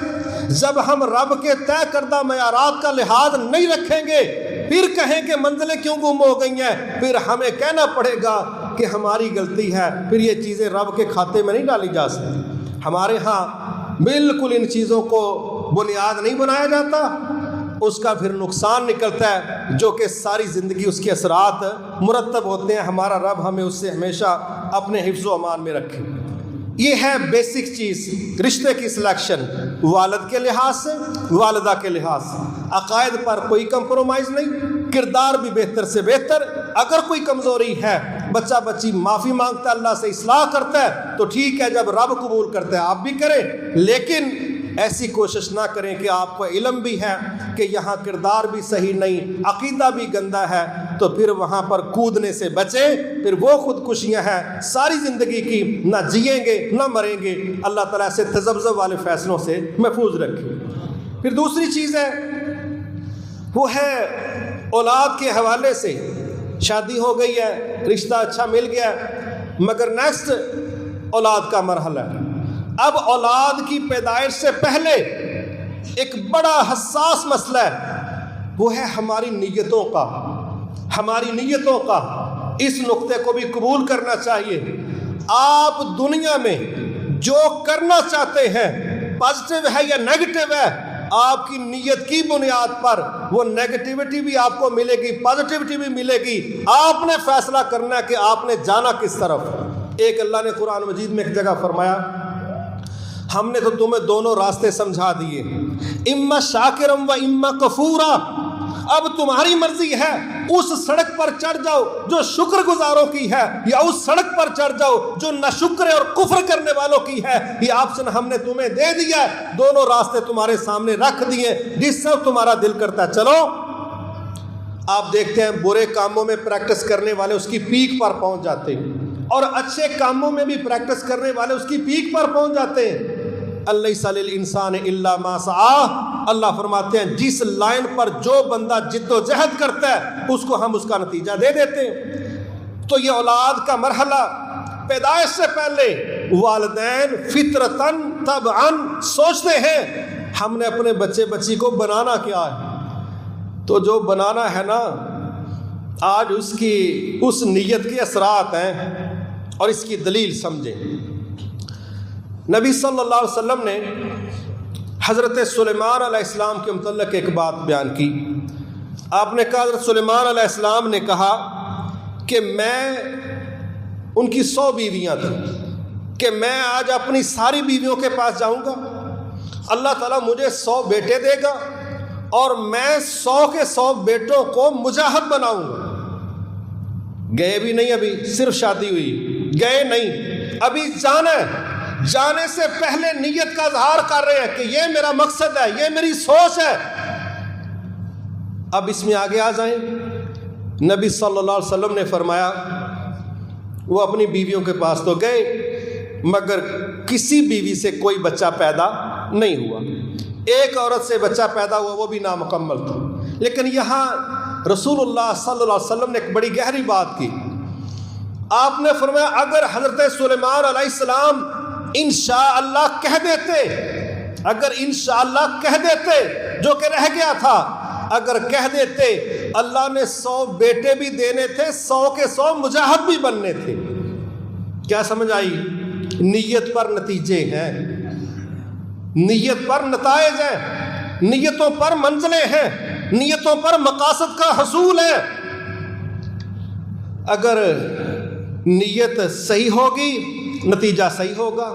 جب ہم رب کے طے کردہ معیارات کا لحاظ نہیں رکھیں گے پھر کہیں کہ منزلیں کیوں گم ہو گئی ہیں، پھر ہمیں کہنا پڑے گا کہ ہماری غلطی ہے، پھر یہ چیزیں رب کے کھاتے میں نہیں ڈالی جا سکتی۔ ہمارے ہاں بالکل ان چیزوں کو بنیاد نہیں بنایا جاتا۔ اس کا پھر نقصان نکلتا ہے جو کہ ساری زندگی اس کے اثرات مرتب ہوتے ہیں۔ ہمارا رب ہمیں اس سے ہمیشہ اپنے حفظ و امان میں رکھے۔ یہ ہے بیسک چیز رشتے کی سلیکشن، والد کے لحاظ سے، والدہ کے لحاظ سے۔ عقائد پر کوئی کمپرومائز نہیں، کردار بھی بہتر سے بہتر۔ اگر کوئی کمزوری ہے، بچہ بچی معافی مانگتا ہے، اللہ سے اصلاح کرتا ہے تو ٹھیک ہے، جب رب قبول کرتا ہے آپ بھی کریں، لیکن ایسی کوشش نہ کریں کہ آپ کو علم بھی ہے کہ یہاں کردار بھی صحیح نہیں، عقیدہ بھی گندہ ہے، تو پھر وہاں پر کودنے سے بچیں۔ پھر وہ خودکشیاں ہیں ساری زندگی کی، نہ جئیں گے نہ مریں گے۔ اللہ تعالیٰ سے تذبذب والے فیصلوں سے محفوظ رکھیں۔ پھر دوسری چیز ہے وہ ہے اولاد کے حوالے سے، شادی ہو گئی ہے، رشتہ اچھا مل گیا ہے، مگر نیکسٹ اولاد کا مرحلہ ہے۔ اب اولاد کی پیدائش سے پہلے ایک بڑا حساس مسئلہ ہے، وہ ہے ہماری نیتوں کا، ہماری نیتوں کا۔ اس نقطے کو بھی قبول کرنا چاہیے۔ آپ دنیا میں جو کرنا چاہتے ہیں، پازیٹیو ہے یا نیگیٹو ہے، آپ کی نیت کی بنیاد پر وہ نیگیٹیوٹی بھی آپ کو ملے گی، پازیٹیوٹی بھی ملے گی۔ آپ نے فیصلہ کرنا ہے کہ آپ نے جانا کس طرف۔ ایک اللہ نے قرآن مجید میں ایک جگہ فرمایا، ہم نے تو تمہیں دونوں راستے سمجھا دیے، اما شاکرم و اما کفورا۔ اب تمہاری مرضی ہے، اس سڑک پر چڑھ جاؤ جو شکر گزاروں کی ہے، یا اس سڑک پر چڑھ جاؤ جو ناشکر اور کفر کرنے والوں کی ہے۔ یہ آپشن ہم نے تمہیں دے دیا ہے، دونوں راستے تمہارے سامنے رکھ دیے، جس سے تمہارا دل کرتا ہے چلو۔ آپ دیکھتے ہیں برے کاموں میں پریکٹس کرنے والے اس کی پیک پر پہنچ جاتے ہیں، اور اچھے کاموں میں بھی پریکٹس کرنے والے اس کی پیک پر پہنچ جاتے ہیں۔ الیس للانسان الا ما سعی، اللہ فرماتے ہیں جس لائن پر جو بندہ جد و جہد کرتا ہے اس کو ہم اس کا نتیجہ دے دیتے ہیں۔ تو یہ اولاد کا مرحلہ پیدائش سے پہلے والدین فطرتاً طبعاً سوچتے ہیں ہم نے اپنے بچے بچی کو بنانا کیا ہے۔ تو جو بنانا ہے نا، آج اس نیت کے اثرات ہیں، اور اس کی دلیل سمجھیں۔ نبی صلی اللہ علیہ وسلم نے حضرت سلیمان علیہ السلام کے متعلق ایک بات بیان کی۔ آپ نے کہا، حضرت سلیمان علیہ السلام نے کہا کہ میں، ان کی 100 بیویاں تھیں، کہ میں آج اپنی ساری بیویوں کے پاس جاؤں گا، اللہ تعالیٰ مجھے 100 بیٹے دے گا، اور میں 100 کے 100 بیٹوں کو مجاہد بناؤں گا۔ گئے بھی نہیں، ابھی صرف شادی ہوئی، گئے نہیں، ابھی جانے سے پہلے نیت کا اظہار کر رہے ہیں کہ یہ میرا مقصد ہے، یہ میری سوچ ہے۔ اب اس میں آگے آ جائیں، نبی صلی اللہ علیہ وسلم نے فرمایا، وہ اپنی بیویوں کے پاس تو گئے، مگر کسی بیوی سے کوئی بچہ پیدا نہیں ہوا۔ ایک عورت سے بچہ پیدا ہوا، وہ بھی نامکمل تھا۔ لیکن یہاں رسول اللہ صلی اللہ علیہ وسلم نے ایک بڑی گہری بات کی۔ آپ نے فرمایا اگر حضرت سلیمان علیہ السلام انشاءاللہ کہہ دیتے، اگر انشاءاللہ کہہ دیتے، جو کہ رہ گیا تھا، اگر کہہ دیتے، اللہ نے 100 بیٹے بھی دینے تھے، 100 کے 100 مجاہد بھی بننے تھے۔ کیا سمجھ آئی؟ نیت پر نتیجے ہیں، نیت پر نتائج ہیں، نیتوں پر منزلیں ہیں، نیتوں پر مقاصد کا حصول ہے۔ اگر نیت صحیح ہوگی نتیجہ صحیح ہوگا۔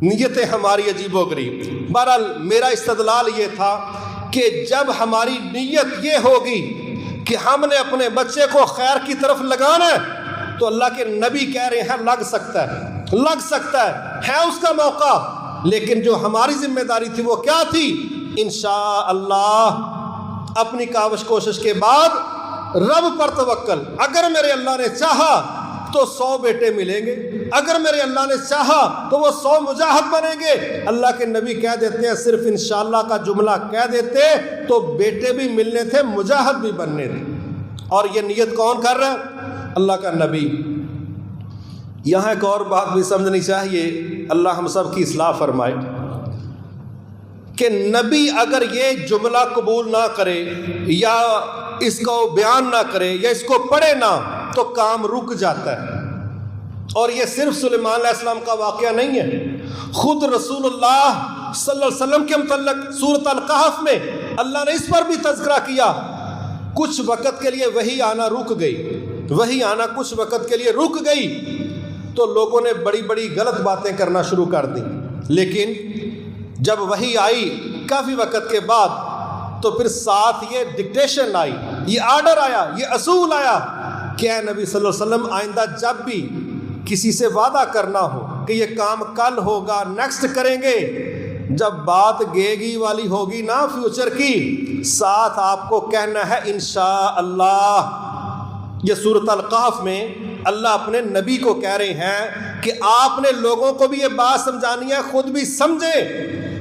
نیتیں ہماری عجیب و غریب۔ بہرحال میرا استدلال یہ تھا کہ جب ہماری نیت یہ ہوگی کہ ہم نے اپنے بچے کو خیر کی طرف لگانا ہے، تو اللہ کے نبی کہہ رہے ہیں لگ سکتا ہے اس کا موقع۔ لیکن جو ہماری ذمہ داری تھی وہ کیا تھی؟ انشاءاللہ اپنی کاوش کوشش کے بعد رب پر توکل۔ اگر میرے اللہ نے چاہا تو 100 بیٹے ملیں گے، اگر میرے اللہ نے چاہا تو وہ 100 مجاہد بنیں گے۔ اللہ کے نبی کہہ دیتے ہیں، صرف انشاءاللہ کا جملہ کہہ دیتے تو بیٹے بھی ملنے تھے، مجاہد بھی بننے تھے۔ اور یہ نیت کون کر رہا ہے؟ اللہ کا نبی۔ یہاں ایک اور بات بھی سمجھنی چاہیے، اللہ ہم سب کی اصلاح فرمائے، کہ نبی اگر یہ جملہ قبول نہ کرے یا اس کو بیان نہ کرے یا اس کو پڑھے نہ تو کام رک جاتا ہے۔ اور یہ صرف سلیمان علیہ السلام کا واقعہ نہیں ہے، خود رسول اللہ صلی اللہ علیہ وسلم کے متعلق سورۃ الکہف میں اللہ نے اس پر بھی تذکرہ کیا. کچھ وقت کے لیے وحی آنا رک گئی, وحی آنا کچھ وقت کے لیے رک گئی تو لوگوں نے بڑی بڑی غلط باتیں کرنا شروع کر دیں. لیکن جب وحی آئی کافی وقت کے بعد تو پھر ساتھ یہ ڈکٹیشن آئی, یہ آرڈر آیا, یہ اصول آیا کہ اے نبی صلی اللہ علیہ وسلم آئندہ جب بھی کسی سے وعدہ کرنا ہو کہ یہ کام کل ہوگا, نیکسٹ کریں گے, جب بات گیگی والی ہوگی نا فیوچر کی, ساتھ آپ کو کہنا ہے انشاءاللہ. یہ سورۃ القحف میں اللہ اپنے نبی کو کہہ رہے ہیں کہ آپ نے لوگوں کو بھی یہ بات سمجھانی ہے, خود بھی سمجھے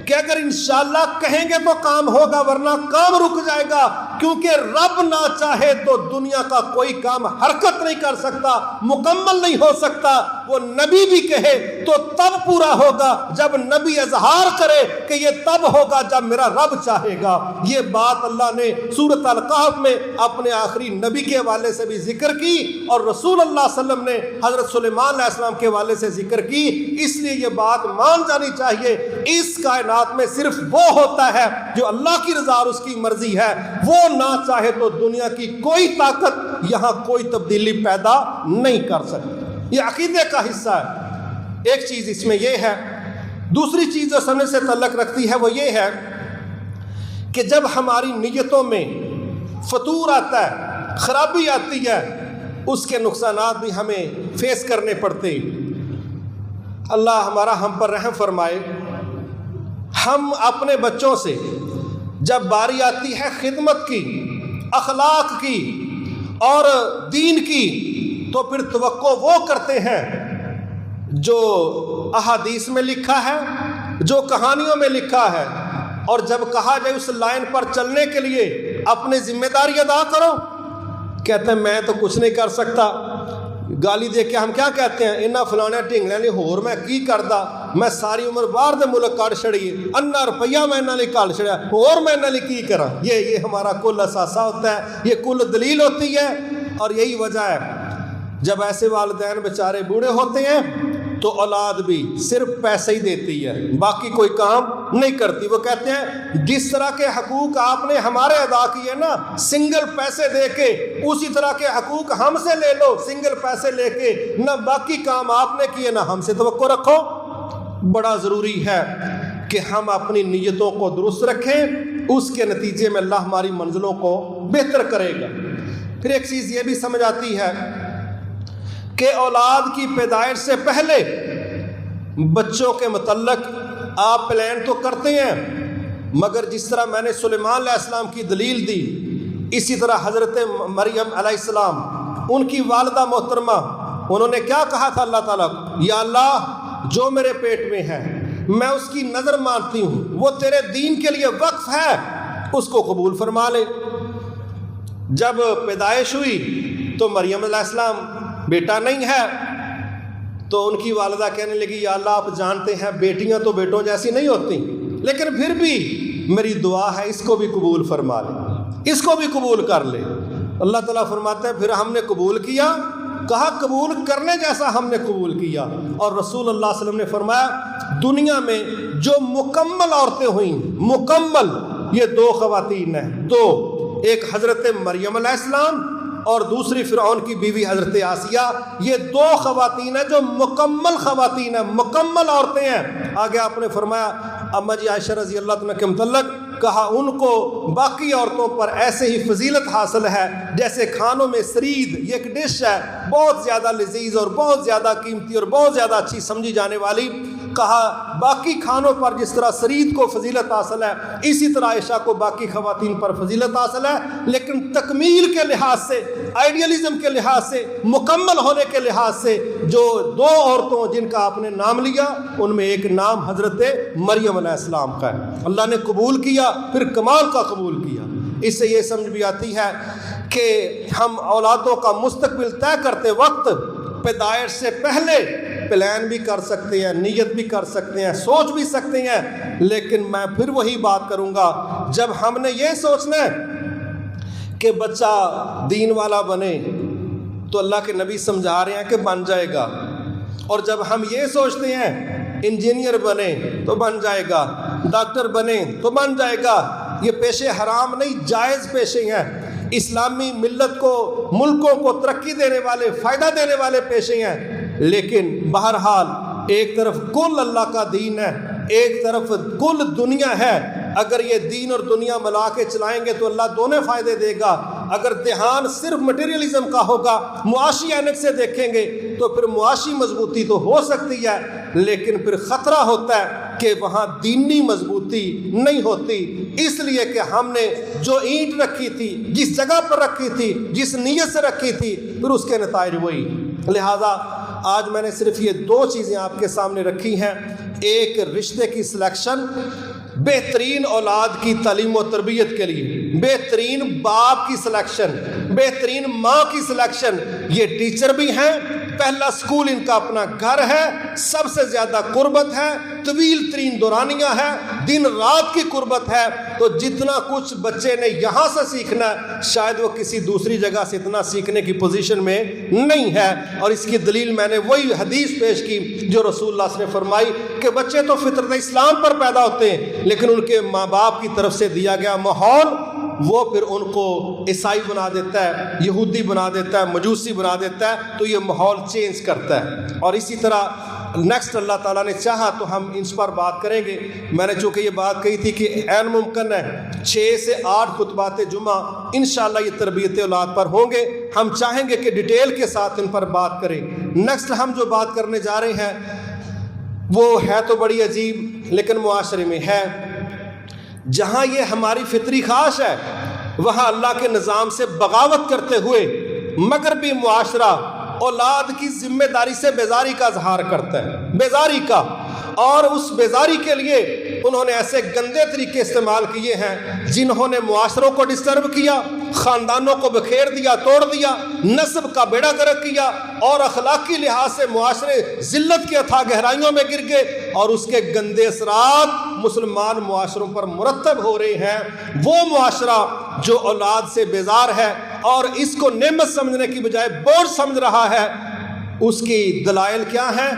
کہ اگر انشاءاللہ کہیں گے تو کام ہوگا ورنہ کام رک جائے گا, کیونکہ رب نہ چاہے تو دنیا کا کوئی کام حرکت نہیں کر سکتا, مکمل نہیں ہو سکتا. وہ نبی بھی کہے تو تب پورا ہوگا جب نبی اظہار کرے کہ یہ تب ہوگا جب میرا رب چاہے گا. یہ بات اللہ نے سورۃ القحف میں اپنے آخری نبی کے حوالے سے بھی ذکر کی اور رسول اللہ صلی اللہ علیہ وسلم نے حضرت سلیمان علیہ السلام کے حوالے سے ذکر کی. اس لیے یہ بات مان جانی چاہیے, اس کائنات میں صرف وہ ہوتا ہے جو اللہ کی رضا اور اس کی مرضی ہے, وہ نہ چاہے تو دنیا کی کوئی طاقت یہاں کوئی تبدیلی پیدا نہیں کر سکتی. یہ عقیدے کا حصہ ہے. ایک چیز اس میں یہ ہے. دوسری چیز جو سمجھ سے تعلق رکھتی ہے وہ یہ ہے کہ جب ہماری نیتوں میں فتور آتا ہے, خرابی آتی ہے, اس کے نقصانات بھی ہمیں فیس کرنے پڑتے. اللہ ہمارا ہم پر رحم فرمائے. ہم اپنے بچوں سے جب باری آتی ہے خدمت کی, اخلاق کی اور دین کی, تو پھر توقع وہ کرتے ہیں جو احادیث میں لکھا ہے, جو کہانیوں میں لکھا ہے, اور جب کہا جائے اس لائن پر چلنے کے لیے اپنی ذمہ داری ادا کرو, کہتے ہیں میں تو کچھ نہیں کر سکتا. گالی دے کے ہم کیا کہتے ہیں, انہاں فلانے ٹھنگلے نے ہور میں کی کردا, میں ساری عمر باہر دے ملک کاٹ چھڑی, انا روپیہ میں انہاں لئی کاٹ چھڑیا, ہور میں انہاں لئی کی کراں. یہ ہمارا کل اثاثہ ہوتا ہے, یہ کل دلیل ہوتی ہے. اور یہی وجہ ہے جب ایسے والدین بیچارے بوڑھے ہوتے ہیں تو اولاد بھی صرف پیسے ہی دیتی ہے, باقی کوئی کام نہیں کرتی. وہ کہتے ہیں جس طرح کے حقوق آپ نے ہمارے ادا کیے نا سنگل پیسے دے کے, اسی طرح کے حقوق ہم سے لے لو سنگل پیسے لے کے, نہ باقی کام آپ نے کیے نہ ہم سے توقع رکھو. بڑا ضروری ہے کہ ہم اپنی نیتوں کو درست رکھیں, اس کے نتیجے میں اللہ ہماری منزلوں کو بہتر کرے گا. پھر ایک چیز یہ بھی سمجھ آتی ہے کہ اولاد کی پیدائش سے پہلے بچوں کے متعلق آپ پلان تو کرتے ہیں, مگر جس طرح میں نے سلیمان علیہ السلام کی دلیل دی, اسی طرح حضرت مریم علیہ السلام, ان کی والدہ محترمہ, انہوں نے کیا کہا تھا اللہ تعالیٰ, یا اللہ جو میرے پیٹ میں ہے میں اس کی نظر مانتی ہوں, وہ تیرے دین کے لیے وقف ہے, اس کو قبول فرما لے. جب پیدائش ہوئی تو مریم علیہ السلام بیٹا نہیں ہے, تو ان کی والدہ کہنے لگی یا اللہ آپ جانتے ہیں بیٹیاں تو بیٹوں جیسی نہیں ہوتی, لیکن پھر بھی میری دعا ہے اس کو بھی قبول فرما لے, اس کو بھی قبول کر لے. اللہ تعالیٰ فرماتے ہیں پھر ہم نے قبول کیا, کہا قبول کرنے جیسا ہم نے قبول کیا. اور رسول اللہ صلی اللہ علیہ وسلم نے فرمایا دنیا میں جو مکمل عورتیں ہوئیں, مکمل, یہ دو خواتین ہیں, دو, ایک حضرت مریم علیہ السلام اور دوسری فرعون کی بیوی حضرت آسیہ. یہ دو خواتین ہیں جو مکمل خواتین ہیں, مکمل عورتیں ہیں. آگے آپ نے فرمایا اما جی عائشہ رضی اللہ عنہ کے متعلق کہا ان کو باقی عورتوں پر ایسے ہی فضیلت حاصل ہے جیسے کھانوں میں سرید, یہ ایک ڈش ہے بہت زیادہ لذیذ اور بہت زیادہ قیمتی اور بہت زیادہ اچھی سمجھی جانے والی. کہا باقی کھانوں پر جس طرح سرید کو فضیلت حاصل ہے اسی طرح عائشہ کو باقی خواتین پر فضیلت حاصل ہے, لیکن تکمیل کے لحاظ سے, آئیڈیلزم کے لحاظ سے, مکمل ہونے کے لحاظ سے جو دو عورتوں جن کا آپ نے نام لیا ان میں ایک نام حضرت مریم علیہ السلام کا ہے. اللہ نے قبول کیا, پھر کمال کا قبول کیا. اس سے یہ سمجھ بھی آتی ہے کہ ہم اولادوں کا مستقبل طے کرتے وقت پیدائش سے پہلے پلان بھی کر سکتے ہیں, نیت بھی کر سکتے ہیں, سوچ بھی سکتے ہیں, لیکن میں پھر وہی بات کروں گا جب ہم نے یہ سوچنا ہے کہ بچہ دین والا بنے تو اللہ کے نبی سمجھا رہے ہیں کہ بن جائے گا, اور جب ہم یہ سوچتے ہیں انجینئر بنے تو بن جائے گا, ڈاکٹر بنے تو بن جائے گا, یہ پیشے حرام نہیں، جائز پیشے ہیں، اسلامی ملت کو، ملکوں کو ترقی دینے والے، فائدہ دینے والے پیشے ہیں، لیکن بہرحال ایک طرف کل اللہ کا دین ہے، ایک طرف کل دنیا ہے، اگر یہ دین اور دنیا ملا کے چلائیں گے تو اللہ دونوں فائدے دے گا۔ اگر دھیان صرف مٹیریلزم کا ہوگا، معاشی اینک سے دیکھیں گے تو پھر معاشی مضبوطی تو ہو سکتی ہے، لیکن پھر خطرہ ہوتا ہے کہ وہاں دینی مضبوطی نہیں ہوتی، اس لیے کہ ہم نے جو اینٹ رکھی تھی، جس جگہ پر رکھی تھی، جس نیت سے رکھی تھی، پھر اس کے نتائج وہی۔ لہٰذا آج میں نے صرف یہ دو چیزیں آپ کے سامنے رکھی ہیں، ایک رشتے کی سلیکشن، بہترین اولاد کی تعلیم و تربیت کے لیے بہترین باپ کی سلیکشن، بہترین ماں کی سلیکشن، یہ ٹیچر بھی ہیں، پہلا سکول ان کا اپنا گھر ہے، سب سے زیادہ قربت ہے، طویل ترین دورانیہ ہے، دن رات کی قربت ہے، تو جتنا کچھ بچے نے یہاں سے سیکھنا ہے شاید وہ کسی دوسری جگہ سے اتنا سیکھنے کی پوزیشن میں نہیں ہے۔ اور اس کی دلیل میں نے وہی حدیث پیش کی جو رسول اللہ صلی اللہ علیہ وسلم نے فرمائی کہ بچے تو فطرت اسلام پر پیدا ہوتے ہیں، لیکن ان کے ماں باپ کی طرف سے دیا گیا ماحول وہ پھر ان کو عیسائی بنا دیتا ہے، یہودی بنا دیتا ہے، مجوسی بنا دیتا ہے، تو یہ ماحول چینج کرتا ہے۔ اور اسی طرح نیکسٹ اللہ تعالیٰ نے چاہا تو ہم اس پر بات کریں گے۔ میں نے چونکہ یہ بات کہی تھی کہ عین ممکن ہے 6 سے 8 خطبات جمعہ انشاءاللہ یہ تربیت اولاد پر ہوں گے، ہم چاہیں گے کہ ڈیٹیل کے ساتھ ان پر بات کریں۔ نیکسٹ ہم جو بات کرنے جا رہے ہیں وہ ہے تو بڑی عجیب، لیکن معاشرے میں ہے، جہاں یہ ہماری فطری خواہش ہے وہاں اللہ کے نظام سے بغاوت کرتے ہوئے مغربی معاشرہ اولاد کی ذمہ داری سے بیزاری کا اظہار کرتا ہے، بیزاری کا، اور اس بیزاری کے لیے انہوں نے ایسے گندے طریقے استعمال کیے ہیں جنہوں نے معاشروں کو ڈسٹرب کیا، خاندانوں کو بکھیر دیا، توڑ دیا، نسب کا بیڑا غرق کیا، اور اخلاقی لحاظ سے معاشرے ذلت کے اتھاہ گہرائیوں میں گر گئے، اور اس کے گندے اثرات مسلمان معاشروں پر مرتب ہو رہے ہیں۔ وہ معاشرہ جو اولاد سے بیزار ہے اور اس کو نعمت سمجھنے کی بجائے بوجھ سمجھ رہا ہے، اس کی دلائل کیا ہیں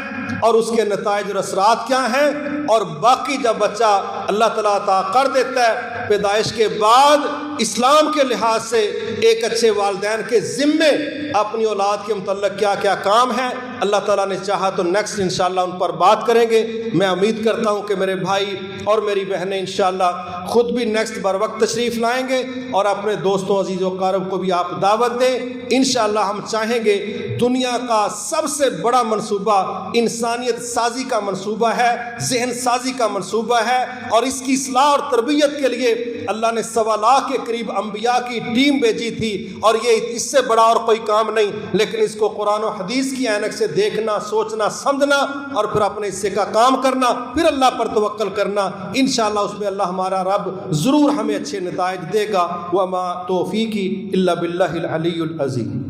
اور اس کے نتائج اور اثرات کیا ہیں؟ اور باقی جب بچہ اللہ تعالیٰ عطا کر دیتا ہے پیدائش کے بعد، اسلام کے لحاظ سے ایک اچھے والدین کے ذمے اپنی اولاد کے متعلق کیا کیا کام ہے، اللہ تعالیٰ نے چاہا تو نیکسٹ انشاءاللہ ان پر بات کریں گے۔ میں امید کرتا ہوں کہ میرے بھائی اور میری بہنیں انشاءاللہ خود بھی نیکسٹ بر وقت تشریف لائیں گے، اور اپنے دوستوں عزیز و اقارب کو بھی آپ دعوت دیں۔ انشاءاللہ ہم چاہیں گے دنیا کا سب سے بڑا منصوبہ انسانیت سازی کا منصوبہ ہے، ذہن سازی کا منصوبہ ہے، اور اس کی اصلاح اور تربیت کے لیے اللہ نے 1.25 لاکھ کے قریب انبیاء کی ٹیم بھیجی تھی، اور یہ اس سے بڑا اور کوئی کام نہیں، لیکن اس کو قرآن و حدیث کی عینک سے دیکھنا، سوچنا، سمجھنا، اور پھر اپنے حصے کا کام کرنا، پھر اللہ پر توکل کرنا۔ انشاءاللہ اس میں اللہ ہمارا رب ضرور ہمیں اچھے نتائج دے گا۔ وما توفیقی الا باللہ العلی العظیم۔